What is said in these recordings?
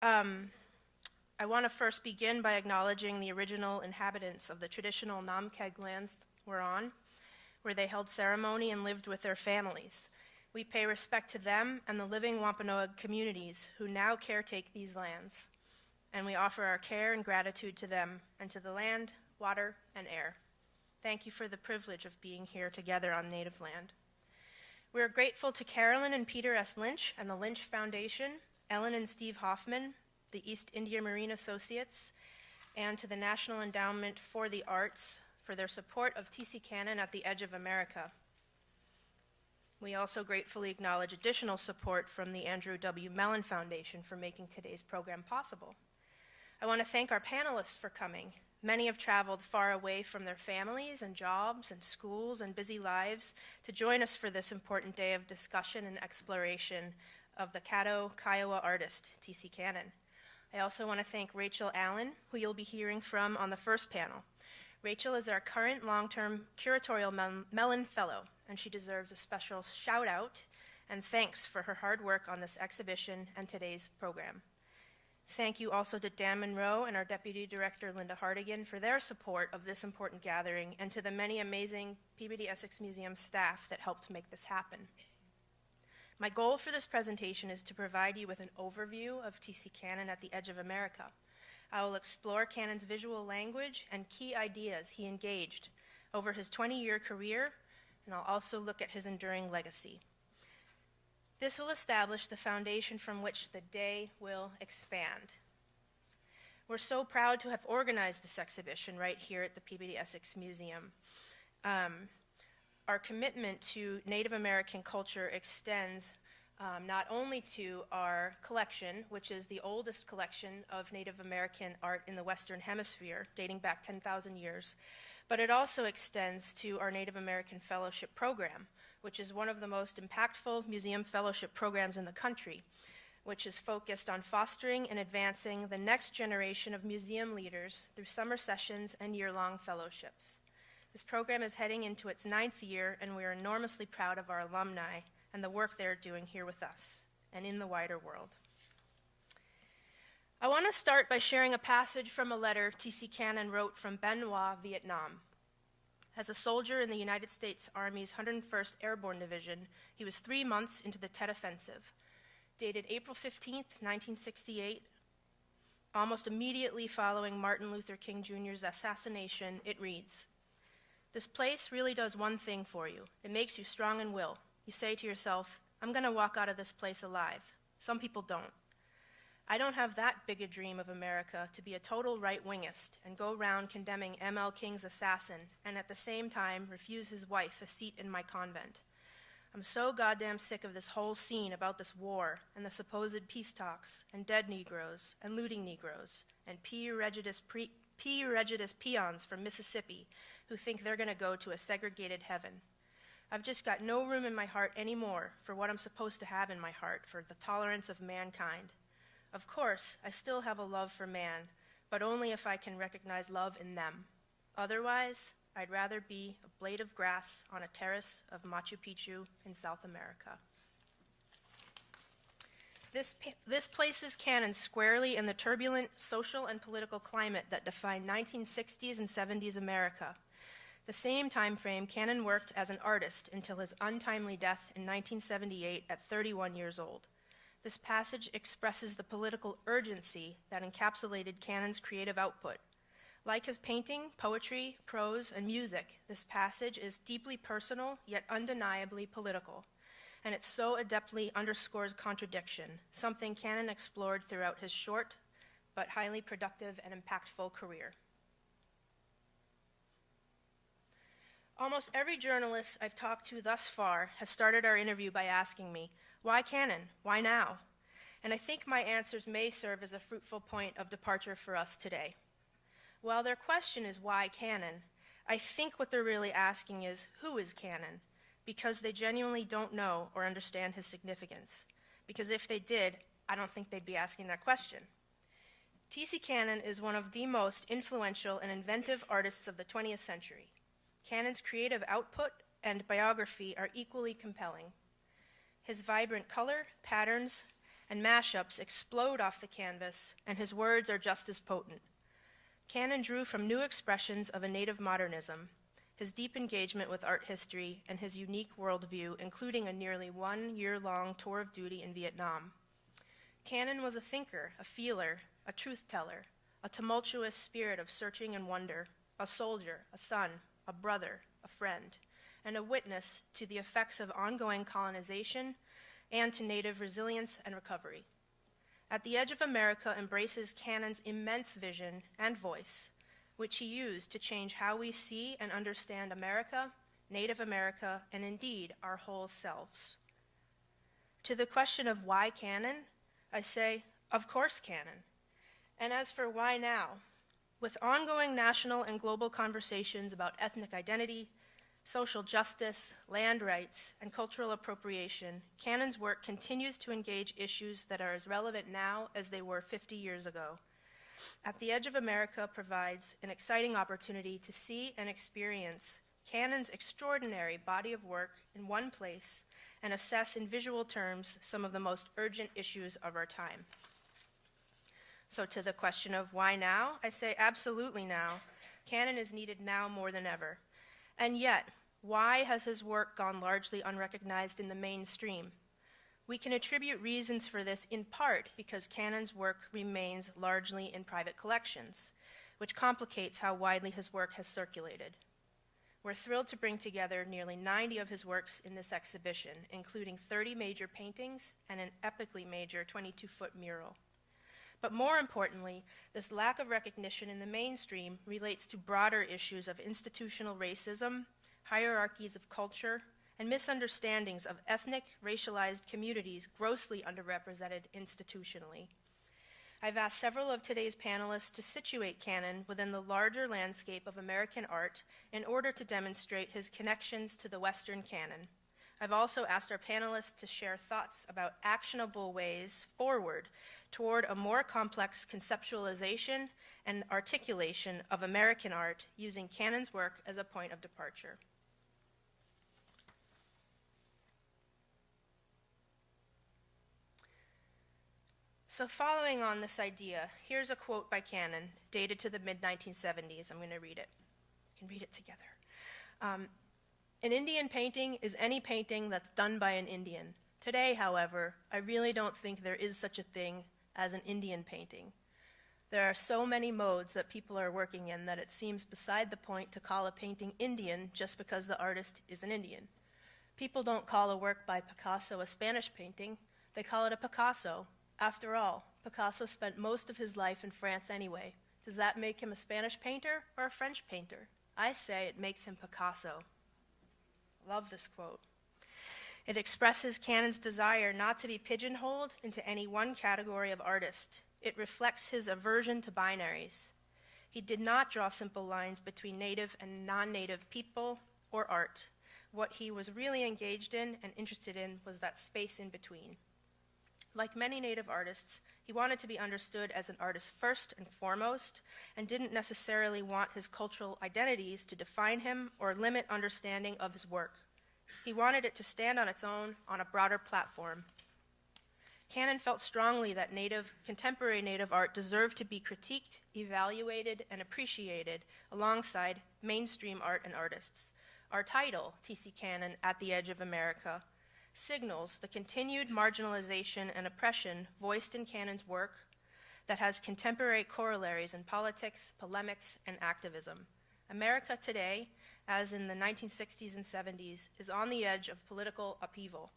I want to first begin by acknowledging the original inhabitants of the traditional Namkeg lands we're on, where they held ceremony and lived with their families. We pay respect to them and the living Wampanoag communities who now caretake these lands, and we offer our care and gratitude to them and to the land, water, and air. Thank you for the privilege of being here together on Native land. We are grateful to Carolyn and Peter S. Lynch and the Lynch Foundation, Ellen and Steve Hoffman, the East India Marine Associates, and to the National Endowment for the Arts for their support of T.C. Cannon at the Edge of America. We also gratefully acknowledge additional support from the Andrew W. Mellon Foundation for making today's program possible. I want to thank our panelists for coming. Many have traveled far away from their families and jobs and schools and busy lives to join us for this important day of discussion and exploration of the Caddo Kiowa artist, T.C. Cannon. I also want to thank Rachel Allen, who you'll be hearing from on the first panel. Rachel is our current long-term curatorial Mellon Fellow, and she deserves a special shout out and thanks for her hard work on this exhibition and today's program. Thank you also to Dan Monroe and our Deputy Director Linda Hardigan for their support of this important gathering, and to the many amazing Peabody Essex Museum staff that helped make this happen. My goal for this presentation is to provide you with an overview of T.C. Cannon at the Edge of America. I will explore Cannon's visual language and key ideas he engaged over his 20-year career, and I'll also look at his enduring legacy. This will establish the foundation from which the day will expand. We're so proud to have organized this exhibition right here at the Peabody Essex Museum. Our commitment to Native American culture extends not only to our collection, which is the oldest collection of Native American art in the Western Hemisphere, dating back 10,000 years, but it also extends to our Native American Fellowship Program, which is one of the most impactful museum fellowship programs in the country, which is focused on fostering and advancing the next generation of museum leaders through summer sessions and year-long fellowships. This program is heading into its 9th year, and we are enormously proud of our alumni and the work they're doing here with us and in the wider world. I want to start by sharing a passage from a letter T.C. Cannon wrote from Ben Hoa, Vietnam. As a soldier in the United States Army's 101st Airborne Division, he was 3 months into the Tet Offensive. Dated April 15th, 1968, almost immediately following Martin Luther King Jr.'s assassination, it reads, "This place really does one thing for you. It makes you strong in will. You say to yourself, I'm going to walk out of this place alive. Some people don't. I don't have that big a dream of America to be a total right-wingist and go around condemning M.L. King's assassin and at the same time refuse his wife a seat in my convent. I'm so goddamn sick of this whole scene about this war and the supposed peace talks and dead Negroes and looting Negroes and P-regidious peons from Mississippi who think they're going to go to a segregated heaven. I've just got no room in my heart anymore for what I'm supposed to have in my heart, for the tolerance of mankind. Of course, I still have a love for man, but only if I can recognize love in them. Otherwise, I'd rather be a blade of grass on a terrace of Machu Picchu in South America." This places Cannon squarely in the turbulent social and political climate that defined 1960s and 70s America. The same time frame, Cannon worked as an artist until his untimely death in 1978 at 31 years old. This passage expresses the political urgency that encapsulated Cannon's creative output. Like his painting, poetry, prose, and music, this passage is deeply personal, yet undeniably political, and it so adeptly underscores contradiction, something Cannon explored throughout his short but highly productive and impactful career. Almost every journalist I've talked to thus far has started our interview by asking me, why Cannon? Why now? And I think my answers may serve as a fruitful point of departure for us today. While their question is why Cannon, I think what they're really asking is, who is Cannon? Because they genuinely don't know or understand his significance. Because if they did, I don't think they'd be asking that question. T.C. Cannon is one of the most influential and inventive artists of the 20th century. Cannon's creative output and biography are equally compelling. His vibrant color, patterns, and mashups explode off the canvas, and his words are just as potent. Cannon drew from new expressions of a native modernism, his deep engagement with art history, and his unique worldview, including a nearly 1-year-long tour of duty in Vietnam. Cannon was a thinker, a feeler, a truth-teller, a tumultuous spirit of searching and wonder, a soldier, a son, a brother, a friend, and a witness to the effects of ongoing colonization and to native resilience and recovery. At the Edge of America embraces Cannon's immense vision and voice, which he used to change how we see and understand America, Native America, and indeed our whole selves. To the question of why Cannon, I say, of course Cannon. And as for why now, with ongoing national and global conversations about ethnic identity, social justice, land rights, and cultural appropriation, Cannon's work continues to engage issues that are as relevant now as they were 50 years ago. At the Edge of America provides an exciting opportunity to see and experience Cannon's extraordinary body of work in one place and assess in visual terms some of the most urgent issues of our time. So to the question of why now, I say absolutely now. Cannon is needed now more than ever. And yet, why has his work gone largely unrecognized in the mainstream? We can attribute reasons for this in part because Cannon's work remains largely in private collections, which complicates how widely his work has circulated. We're thrilled to bring together nearly 90 of his works in this exhibition, including 30 major paintings and an epically major 22-foot mural. But more importantly, this lack of recognition in the mainstream relates to broader issues of institutional racism, hierarchies of culture, and misunderstandings of ethnic, racialized communities grossly underrepresented institutionally. I've asked several of today's panelists to situate Cannon within the larger landscape of American art in order to demonstrate his connections to the Western canon. I've also asked our panelists to share thoughts about actionable ways forward toward a more complex conceptualization and articulation of American art using Cannon's work as a point of departure. So following on this idea, here's a quote by Cannon, dated to the mid-1970s. I'm going to read it. You can read it together. An Indian painting is any painting that's done by an Indian. Today, however, I really don't think there is such a thing as an Indian painting. There are so many modes that people are working in that it seems beside the point to call a painting Indian just because the artist is an Indian. People don't call a work by Picasso a Spanish painting. They call it a Picasso. After all, Picasso spent most of his life in France anyway. Does that make him a Spanish painter or a French painter? I say it makes him Picasso. Love this quote. It expresses Cannon's desire not to be pigeonholed into any one category of artist. It reflects his aversion to binaries. He did not draw simple lines between native and non-native people or art. What he was really engaged in and interested in was that space in between. Like many native artists, he wanted to be understood as an artist first and foremost, and didn't necessarily want his cultural identities to define him or limit understanding of his work. He wanted it to stand on its own on a broader platform. Cannon felt strongly that contemporary native art deserved to be critiqued, evaluated, and appreciated alongside mainstream art and artists. Our title, T.C. Cannon, At the Edge of America, signals the continued marginalization and oppression voiced in Cannon's work that has contemporary corollaries in politics, polemics, and activism. America today, as in the 1960s and 70s, is on the edge of political upheaval.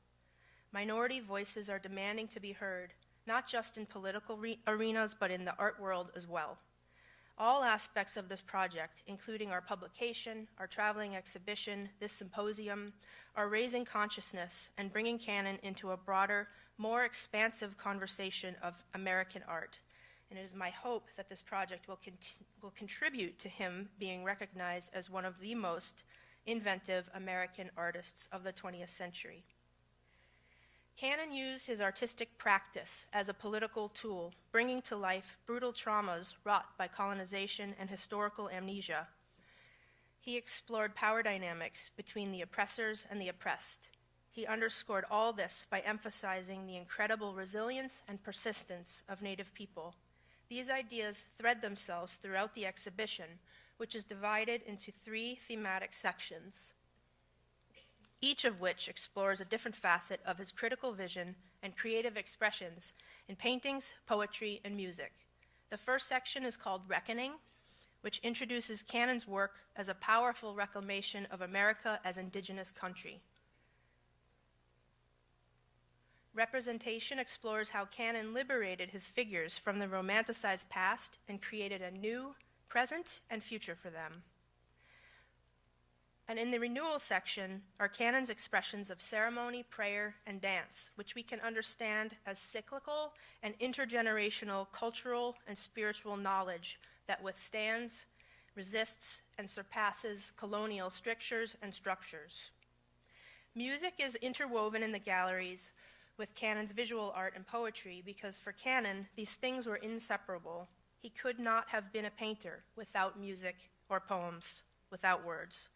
Minority voices are demanding to be heard, not just in political arenas, but in the art world as well. All aspects of this project, including our publication, our traveling exhibition, this symposium, are raising consciousness and bringing Cannon into a broader, more expansive conversation of American art. And it is my hope that this project will contribute to him being recognized as one of the most inventive American artists of the 20th century. Cannon used his artistic practice as a political tool, bringing to life brutal traumas wrought by colonization and historical amnesia. He explored power dynamics between the oppressors and the oppressed. He underscored all this by emphasizing the incredible resilience and persistence of Native people. These ideas thread themselves throughout the exhibition, which is divided into 3 thematic sections, each of which explores a different facet of his critical vision and creative expressions in paintings, poetry, and music. The first section is called Reckoning, which introduces Cannon's work as a powerful reclamation of America as indigenous country. Representation explores how Cannon liberated his figures from the romanticized past and created a new present and future for them. And in the renewal section are Cannon's expressions of ceremony, prayer, and dance, which we can understand as cyclical and intergenerational cultural and spiritual knowledge that withstands, resists, and surpasses colonial strictures and structures. Music is interwoven in the galleries with Cannon's visual art and poetry because for Cannon, these things were inseparable. He could not have been a painter without music or poems, without words.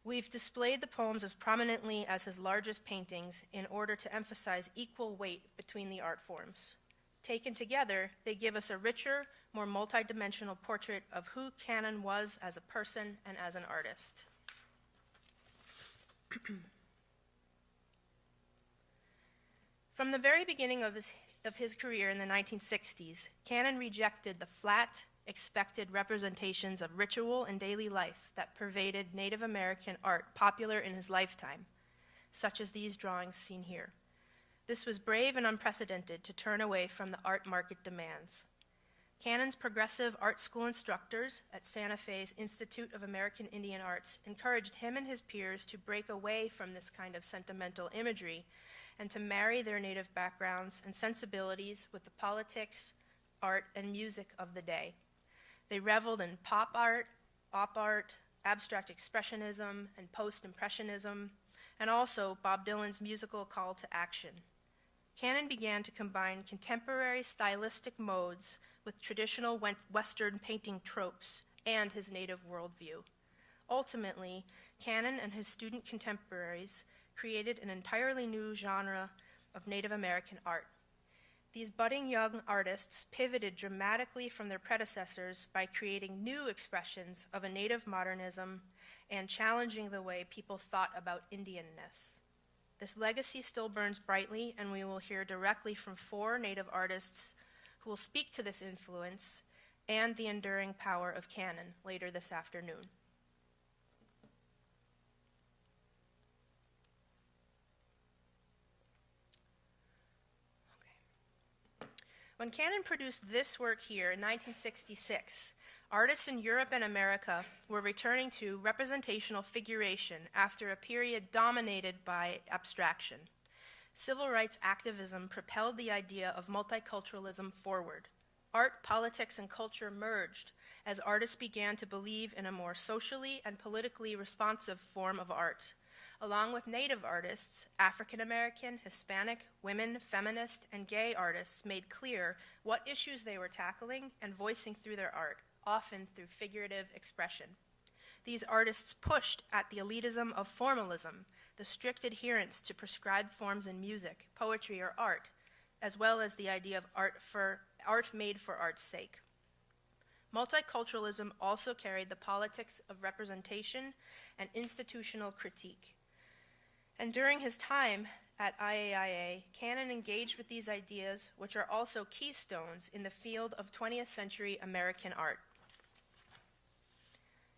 We've displayed the poems as prominently as his largest paintings in order to emphasize equal weight between the art forms. Taken together, they give us a richer, more multidimensional portrait of who Cannon was as a person and as an artist. From the very beginning of his career in the 1960s, Cannon rejected the flat, expected representations of ritual and daily life that pervaded Native American art popular in his lifetime, such as these drawings seen here. This was brave and unprecedented to turn away from the art market demands. Cannon's progressive art school instructors at Santa Fe's Institute of American Indian Arts encouraged him and his peers to break away from this kind of sentimental imagery and to marry their Native backgrounds and sensibilities with the politics, art, and music of the day. They reveled in pop art, op art, abstract expressionism, and post-impressionism, and also Bob Dylan's musical call to action. Cannon began to combine contemporary stylistic modes with traditional Western painting tropes and his Native worldview. Ultimately, Cannon and his student contemporaries created an entirely new genre of Native American art. These budding young artists pivoted dramatically from their predecessors by creating new expressions of a Native modernism and challenging the way people thought about Indianness. This legacy still burns brightly, and we will hear directly from 4 Native artists who will speak to this influence and the enduring power of Cannon later this afternoon. When Cannon produced this work here in 1966, artists in Europe and America were returning to representational figuration after a period dominated by abstraction. Civil rights activism propelled the idea of multiculturalism forward. Art, politics, and culture merged as artists began to believe in a more socially and politically responsive form of art. Along with Native artists, African American, Hispanic, women, feminist, and gay artists made clear what issues they were tackling and voicing through their art, often through figurative expression. These artists pushed at the elitism of formalism, the strict adherence to prescribed forms in music, poetry, or art, as well as the idea of art made for art's sake. Multiculturalism also carried the politics of representation and institutional critique. And during his time at IAIA, Cannon engaged with these ideas, which are also keystones in the field of 20th century American art.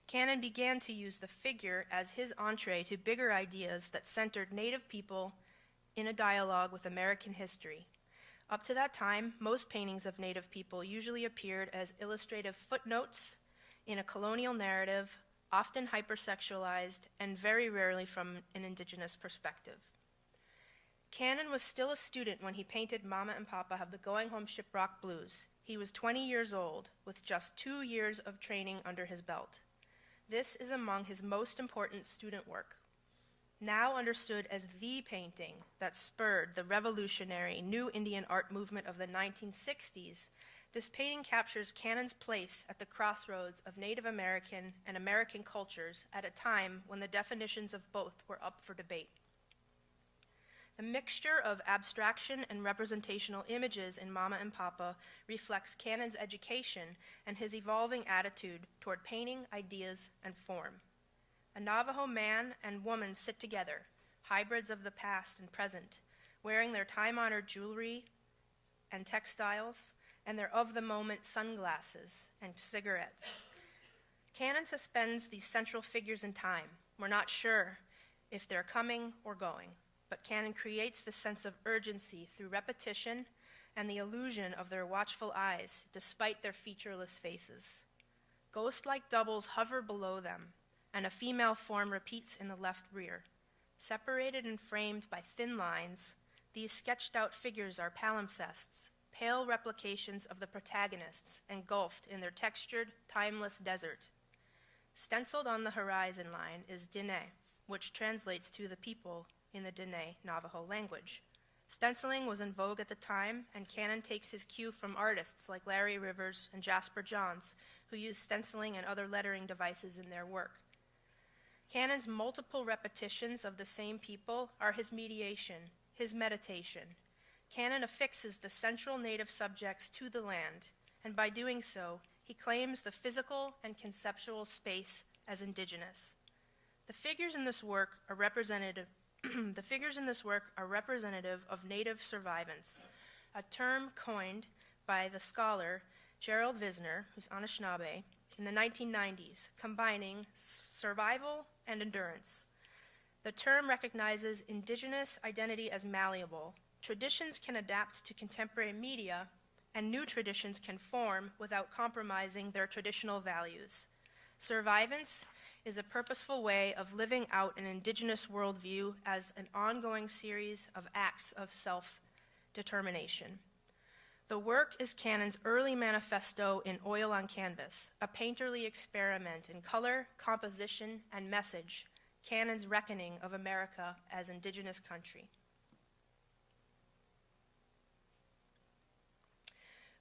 Cannon began to use the figure as his entree to bigger ideas that centered Native people in a dialogue with American history. Up to that time, most paintings of Native people usually appeared as illustrative footnotes in a colonial narrative, often hypersexualized, and very rarely from an indigenous perspective. Cannon was still a student when he painted Mama and Papa Have the Going Home Shiprock Blues. He was 20 years old, with just 2 years of training under his belt. This is among his most important student work. Now understood as the painting that spurred the revolutionary New Indian art movement of the 1960s, this painting captures Cannon's place at the crossroads of Native American and American cultures at a time when the definitions of both were up for debate. A mixture of abstraction and representational images in Mama and Papa reflects Cannon's education and his evolving attitude toward painting, ideas, and form. A Navajo man and woman sit together, hybrids of the past and present, wearing their time-honored jewelry and textiles and their of-the-moment sunglasses and cigarettes. Cannon suspends these central figures in time. We're not sure if they're coming or going, but Cannon creates the sense of urgency through repetition and the illusion of their watchful eyes, despite their featureless faces. Ghost-like doubles hover below them, and a female form repeats in the left rear. Separated and framed by thin lines, these sketched-out figures are palimpsests, pale replications of the protagonists engulfed in their textured, timeless desert. Stenciled on the horizon line is Diné, which translates to the people in the Diné Navajo language. Stenciling was in vogue at the time, and Cannon takes his cue from artists like Larry Rivers and Jasper Johns, who used stenciling and other lettering devices in their work. Cannon's multiple repetitions of the same people are his mediation, his meditation. Cannon affixes the central native subjects to the land, and by doing so, he claims the physical and conceptual space as indigenous. The figures in this work are representative of native survivance, a term coined by the scholar Gerald Visner, who's Anishinaabe, in the 1990s, combining survival and endurance. The term recognizes indigenous identity as malleable. Traditions can adapt to contemporary media, and new traditions can form without compromising their traditional values. Survivance is a purposeful way of living out an indigenous worldview as an ongoing series of acts of self-determination. The work is Cannon's early manifesto in oil on canvas, a painterly experiment in color, composition, and message, Cannon's reckoning of America as indigenous country.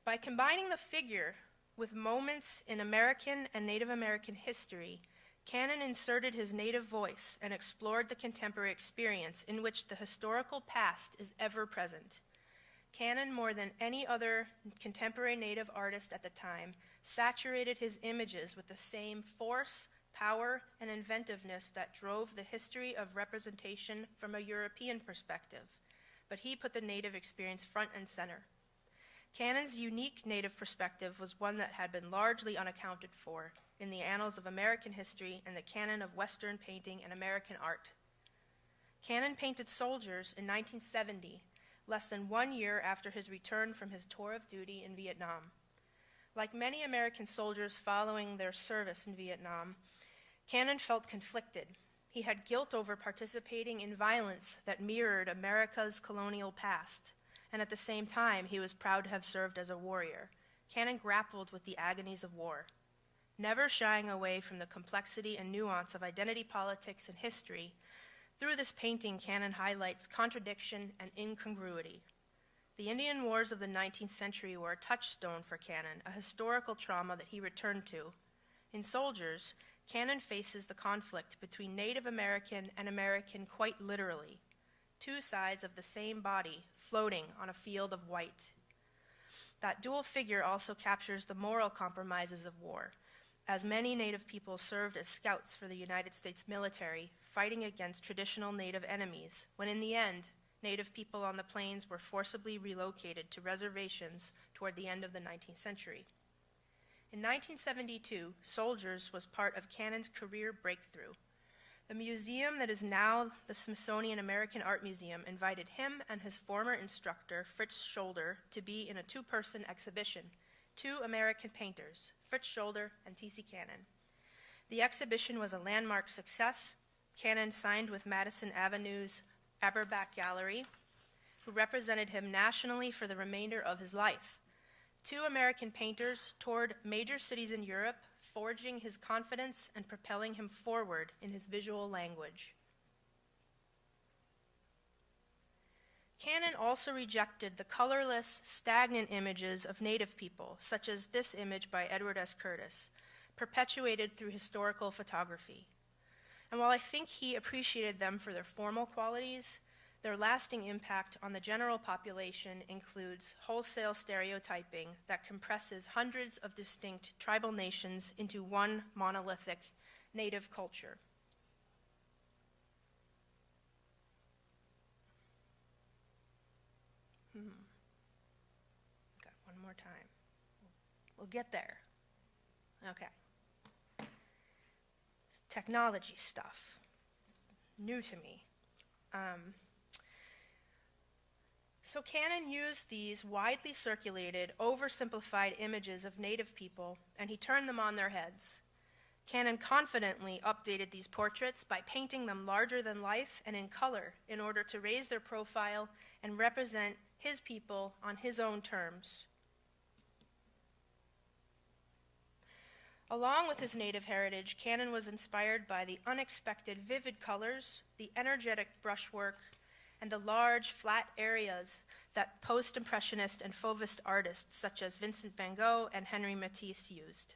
By combining the figure with moments in American and Native American history, Cannon inserted his native voice and explored the contemporary experience in which the historical past is ever present. Cannon, more than any other contemporary Native artist at the time, saturated his images with the same force, power, and inventiveness that drove the history of representation from a European perspective, but he put the Native experience front and center. Cannon's unique Native perspective was one that had been largely unaccounted for in the annals of American history and the canon of Western painting and American art. Cannon painted soldiers in 1970, less than 1 year after his return from his tour of duty in Vietnam. Like many American soldiers following their service in Vietnam, Cannon felt conflicted. He had guilt over participating in violence that mirrored America's colonial past, and at the same time, he was proud to have served as a warrior. Cannon grappled with the agonies of war. Never shying away from the complexity and nuance of identity politics and history, through this painting, Cannon highlights contradiction and incongruity. The Indian Wars of the 19th century were a touchstone for Cannon, a historical trauma that he returned to. In Soldiers, Cannon faces the conflict between Native American and American quite literally, two sides of the same body floating on a field of white. That dual figure also captures the moral compromises of war, as many Native people served as scouts for the United States military, fighting against traditional Native enemies, when in the end, Native people on the plains were forcibly relocated to reservations toward the end of the 19th century. In 1972, Soldiers was part of Cannon's career breakthrough. The museum that is now the Smithsonian American Art Museum invited him and his former instructor, Fritz Scholder, to be in a two-person exhibition, two American painters, Fritz Scholder and T.C. Cannon. The exhibition was a landmark success. Cannon signed with Madison Avenue's Aberbach Gallery, who represented him nationally for the remainder of his life. Two American painters toured major cities in Europe, forging his confidence and propelling him forward in his visual language. Cannon also rejected the colorless, stagnant images of Native people, such as this image by Edward S. Curtis, perpetuated through historical photography. And while I think he appreciated them for their formal qualities, Their lasting impact on the general population includes wholesale stereotyping that compresses hundreds of distinct tribal nations into one monolithic native culture. Got one more time. We'll get there. Okay. It's technology stuff. It's new to me. So Cannon used these widely circulated, oversimplified images of Native people, and he turned them on their heads. Cannon confidently updated these portraits by painting them larger than life and in color in order to raise their profile and represent his people on his own terms. Along with his Native heritage, Cannon was inspired by the unexpected vivid colors, the energetic brushwork, and the large, flat areas that post-impressionist and Fauvist artists such as Vincent van Gogh and Henri Matisse used.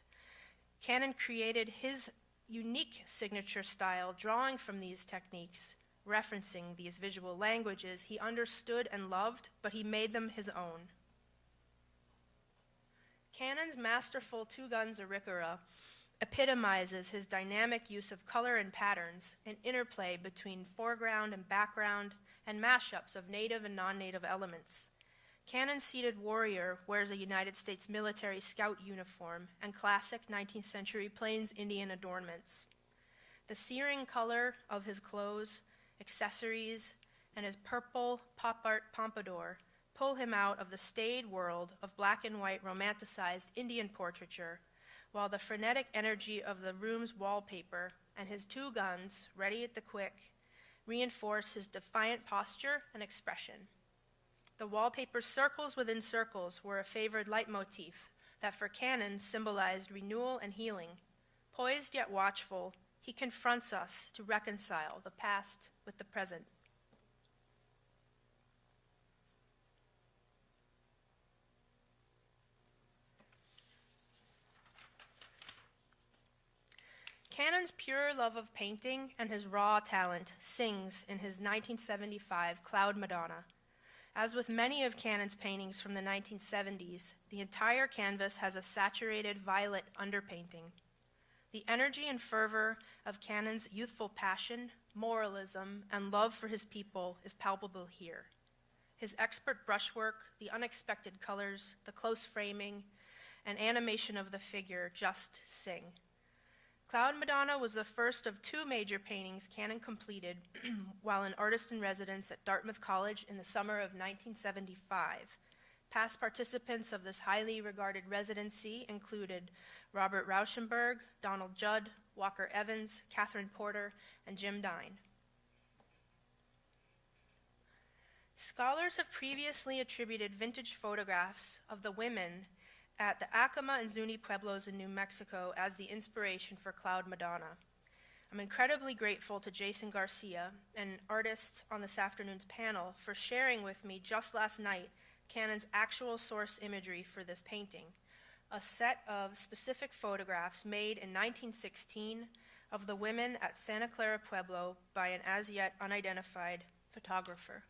Cannon created his unique signature style, drawing from these techniques, referencing these visual languages he understood and loved, but he made them his own. Cannon's masterful Two Guns Auricura epitomizes his dynamic use of color and patterns, an interplay between foreground and background, and mashups of native and non-native elements. Cannon's seated warrior wears a United States military scout uniform and classic 19th century Plains Indian adornments. The searing color of his clothes, accessories, and his purple pop art pompadour pull him out of the staid world of black and white romanticized Indian portraiture, while the frenetic energy of the room's wallpaper and his two guns, ready at the quick, reinforce his defiant posture and expression. The wallpaper's circles within circles were a favored leitmotif that for Cannon symbolized renewal and healing. Poised yet watchful, he confronts us to reconcile the past with the present. Cannon's pure love of painting and his raw talent sings in his 1975 Cloud Madonna. As with many of Cannon's paintings from the 1970s, the entire canvas has a saturated violet underpainting. The energy and fervor of Cannon's youthful passion, moralism, and love for his people is palpable here. His expert brushwork, the unexpected colors, the close framing, and animation of the figure just sing. Cloud Madonna was the first of two major paintings Cannon completed while an artist in residence at Dartmouth College in the summer of 1975. Past participants of this highly regarded residency included Robert Rauschenberg, Donald Judd, Walker Evans, Catherine Porter, and Jim Dine. Scholars have previously attributed vintage photographs of the women at the Acoma and Zuni Pueblos in New Mexico as the inspiration for Cloud Madonna. I'm incredibly grateful to Jason Garcia, an artist on this afternoon's panel, for sharing with me just last night Cannon's actual source imagery for this painting, a set of specific photographs made in 1916 of the women at Santa Clara Pueblo by an as-yet unidentified photographer.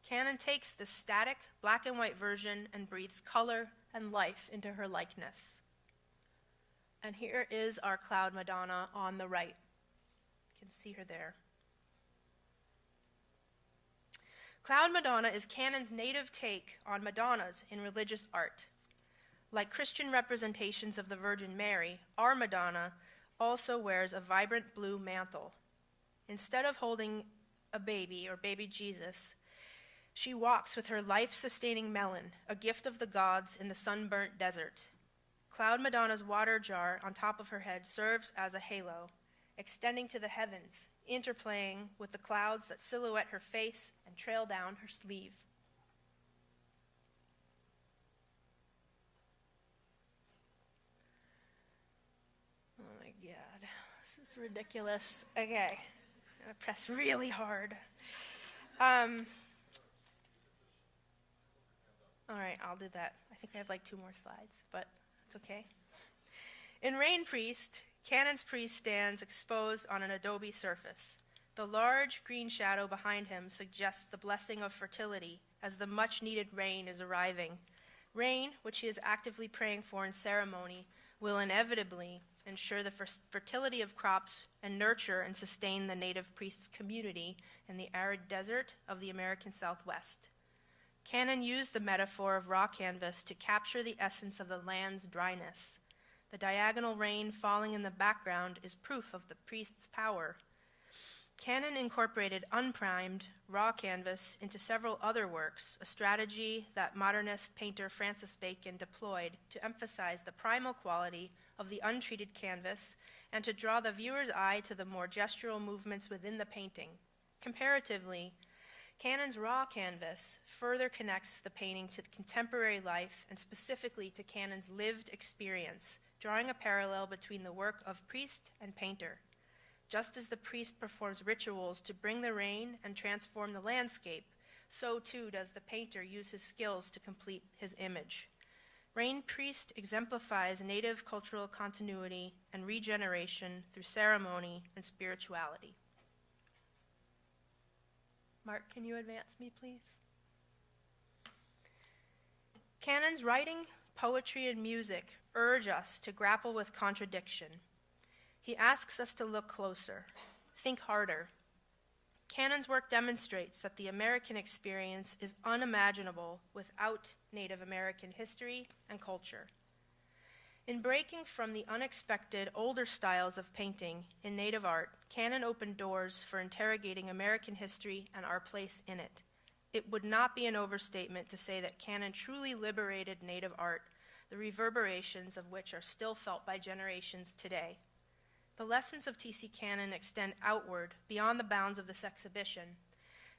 Cannon takes the static black and white version and breathes color and life into her likeness. And here is our Cloud Madonna on the right. You can see her there. Cloud Madonna is Cannon's native take on Madonnas in religious art. Like Christian representations of the Virgin Mary, our Madonna also wears a vibrant blue mantle. Instead of holding a baby or baby Jesus, she walks with her life-sustaining melon, a gift of the gods in the sunburnt desert. Cloud Madonna's water jar on top of her head serves as a halo, extending to the heavens, interplaying with the clouds that silhouette her face and trail down her sleeve. Oh my God, this is ridiculous. Okay, I'm gonna press really hard. All right, I'll do that. I think I have like 2 more slides, but it's okay. In Rain Priest, Cannon's priest stands exposed on an adobe surface. The large green shadow behind him suggests the blessing of fertility as the much-needed rain is arriving. Rain, which he is actively praying for in ceremony, will inevitably ensure the fertility of crops and nurture and sustain the native priest's community in the arid desert of the American Southwest. Canon used the metaphor of raw canvas to capture the essence of the land's dryness. The diagonal rain falling in the background is proof of the priest's power. Canon incorporated unprimed, raw canvas into several other works, a strategy that modernist painter Francis Bacon deployed to emphasize the primal quality of the untreated canvas and to draw the viewer's eye to the more gestural movements within the painting. Comparatively, Canon's raw canvas further connects the painting to contemporary life and specifically to Canon's lived experience, drawing a parallel between the work of priest and painter. Just as the priest performs rituals to bring the rain and transform the landscape, so too does the painter use his skills to complete his image. Rain Priest exemplifies native cultural continuity and regeneration through ceremony and spirituality. Mark, can you advance me, please? Canon's writing, poetry, and music urge us to grapple with contradiction. He asks us to look closer, think harder. Canon's work demonstrates that the American experience is unimaginable without Native American history and culture. In breaking from the unexpected older styles of painting in Native art, Canon opened doors for interrogating American history and our place in it. It would not be an overstatement to say that Canon truly liberated Native art, the reverberations of which are still felt by generations today. The lessons of T.C. Canon extend outward beyond the bounds of this exhibition.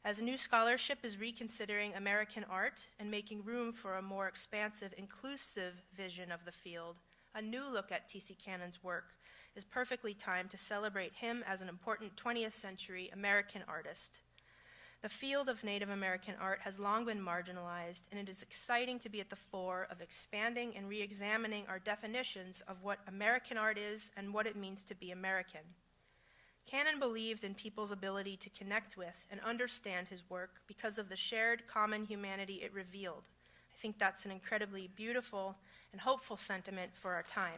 As new scholarship is reconsidering American art and making room for a more expansive, inclusive vision of the field, a new look at T.C. Canon's work is perfectly timed to celebrate him as an important 20th century American artist. The field of Native American art has long been marginalized, and it is exciting to be at the fore of expanding and re-examining our definitions of what American art is and what it means to be American. Canon believed in people's ability to connect with and understand his work because of the shared common humanity it revealed. I think that's an incredibly beautiful and hopeful sentiment for our time.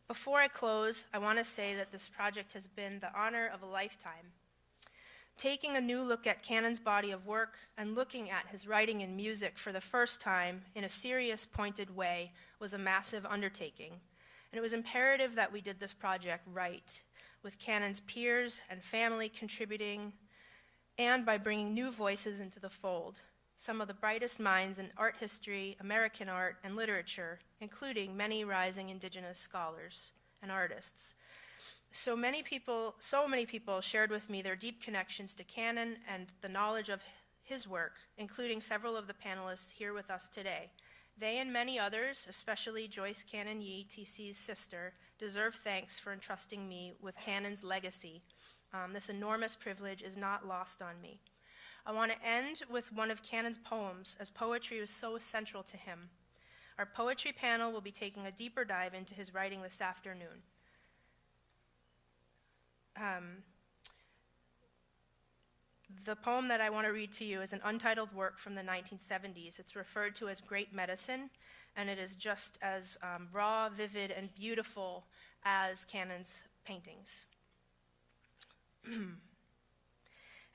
Before I close, I want to say that this project has been the honor of a lifetime. Taking a new look at Canon's body of work and looking at his writing and music for the first time in a serious, pointed way was a massive undertaking, and it was imperative that we did this project right, with Canon's peers and family contributing, and by bringing new voices into the fold, some of the brightest minds in art history, American art, and literature, including many rising Indigenous scholars and artists. So many people shared with me their deep connections to Canon and the knowledge of his work, including several of the panelists here with us today. They and many others, especially Joyce Cannon Yee, TC's sister, deserve thanks for entrusting me with Canon's legacy. This enormous privilege is not lost on me. I want to end with one of Canon's poems, as poetry was so central to him. Our poetry panel will be taking a deeper dive into his writing this afternoon. The poem that I want to read to you is an untitled work from the 1970s. It's referred to as Great Medicine, and it is just as raw, vivid, and beautiful as Canon's paintings.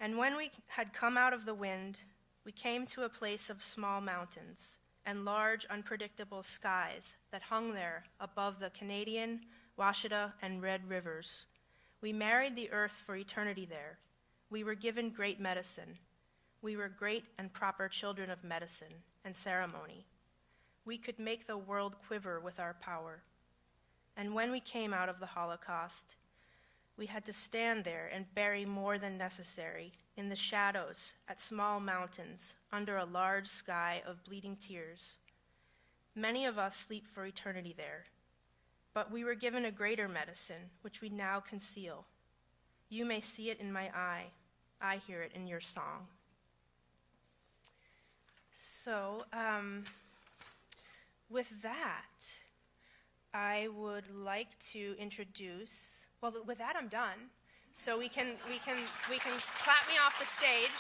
And when we had come out of the wind, we came to a place of small mountains and large, unpredictable skies that hung there above the Canadian, Washita, and Red Rivers. We married the earth for eternity there. We were given great medicine. We were great and proper children of medicine and ceremony. We could make the world quiver with our power. And when we came out of the Holocaust, we had to stand there and bury more than necessary in the shadows at small mountains under a large sky of bleeding tears. Many of us sleep for eternity there. But we were given a greater medicine, which we now conceal. You may see it in my eye. I hear it in your song. So, with that, I would like to introduce, well, with that I'm done. So we can clap me off the stage.